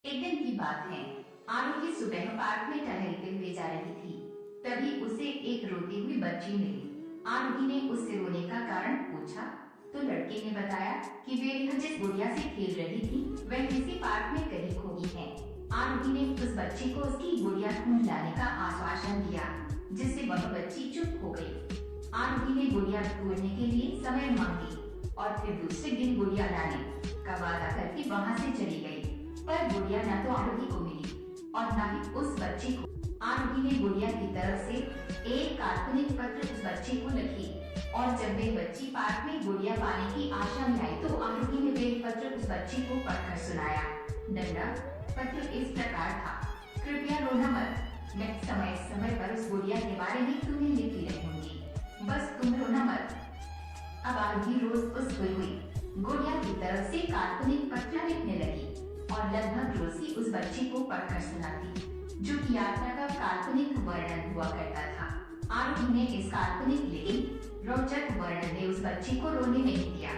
एक दिन की बात है। आरोही सुबह पार्क में टहलते हुए जा रही थी। तभी उसे एक रोती हुई बच्ची मिली। आरोही ने उससे रोने का कारण पूछा तो लड़के ने बताया कि वे जिस गुड़िया से खेल रही थी वह किसी पार्क में कहीं खो गई है। आरोही ने उस बच्ची को उसकी गुड़िया ढूंढ लाने का आश्वासन दिया, जिससे वह बच्ची चुप हो गई। आरोही ने गुड़िया ढूंढने के लिए समय मांगी और फिर दूसरे दिन गुड़िया लाने का वादा करके वहाँ से चली गई। पर गुड़िया न तो आरोही को मिली और न ही उस बच्ची को। आरोही ने गुड़िया की तरफ से एक काल्पनिक पत्र उस बच्ची को लिखी और जब वे बच्ची पार्क में गुड़िया पाने की आशा में आई तो आरोही ने वे पत्र उस बच्ची को पढ़कर सुनाया। नन्ना, पत्र इस प्रकार था। कृपया रोना मत, मैं समय समय पर उस गुड़िया के बारे में तुम्हें लिखती रहूंगी, बस तुम रोना मत। अब आरोही रोज उस गुड़िया की तरफ से काल्पनिक पत्र लिखने लगी और लगभग रोज ही उस बच्ची को पढ़कर सुनाती, जो कि यात्रा का काल्पनिक वर्णन हुआ करता था। आरोही ने इस काल्पनिक लेकिन रोचक वर्णन ने उस बच्ची को रोने नहीं दिया।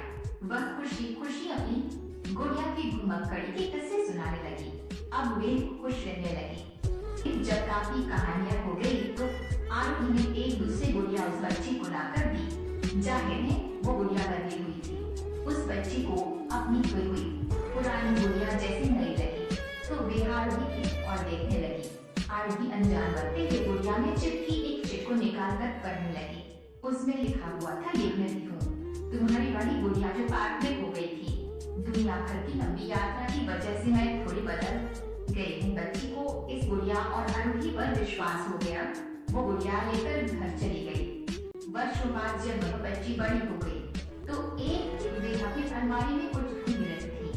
वह खुशी खुशी अपनी गुड़िया की घुमक्कड़ी के किस्से सुनाने लगी। अब वे खुश रहने लगी। जब काफी कहानियां हो गई तो आरोही ने एक दूसरी गुड़िया उस बच्ची को लाकर दी। जाहिर है वो गुड़िया बदली हुई थी। उस बच्ची को अपनी हुई पुरानी गुड़िया जैसी नहीं लगी तो वे आरोही की और देखने लगी। आरोही अनजान बनते हुए गुड़िया में चिपकी एक चिट को निकाल कर पढ़ने लगी। उसमें लिखा हुआ था, ये मैं हूँ, तुम्हारी बड़ी गुड़िया जो पार्क में खो गई थी। दुनिया भर की लंबी यात्रा की वजह से मैं थोड़ी बदल गई हूँ। बच्ची को इस गुड़िया और आरोही पर विश्वास हो गया। वो गुड़िया लेकर घर चली गई। वर्षों बाद जब वह बच्ची बड़ी हो गई तो एक बेहद अलमारी में कुछ ढूंढ रही थी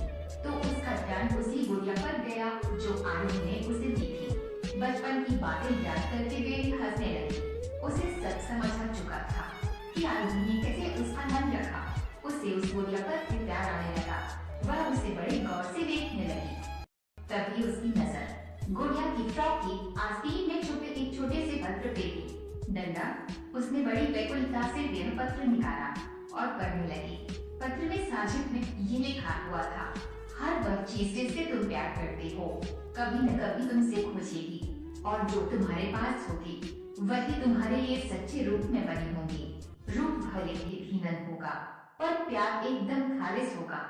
तो उसका ध्यान उसी गुड़िया पर गया जो आरोही ने उसे दी थी। बचपन की बातें याद करके वे हंसने लगी। उसे सब समझ आ चुका था कि आरोही ने कैसे उसका मन रखा। उसे उस गुड़िया पर प्यार आने लगा। वह उसे बड़े गौर से देखने लगी। तभी उसकी नजर गुड़िया की फ्रॉक की आस्तीन में छुपे एक छोटे से पत्र पे थी। नन्ना, उसने बड़ी व्याकुलता से वह पत्र निकाला और पढ़ने लगी। पत्र में साजिद में ये लिखा हुआ था, हर वह चीज जिससे तुम प्यार करते हो कभी न कभी तुमसे खोजेगी और जो तुम्हारे पास होगी वही तुम्हारे लिए सच्चे रूप में बनी होगी। रूप भले ही भिन्न होगा पर प्यार एकदम खालिस होगा।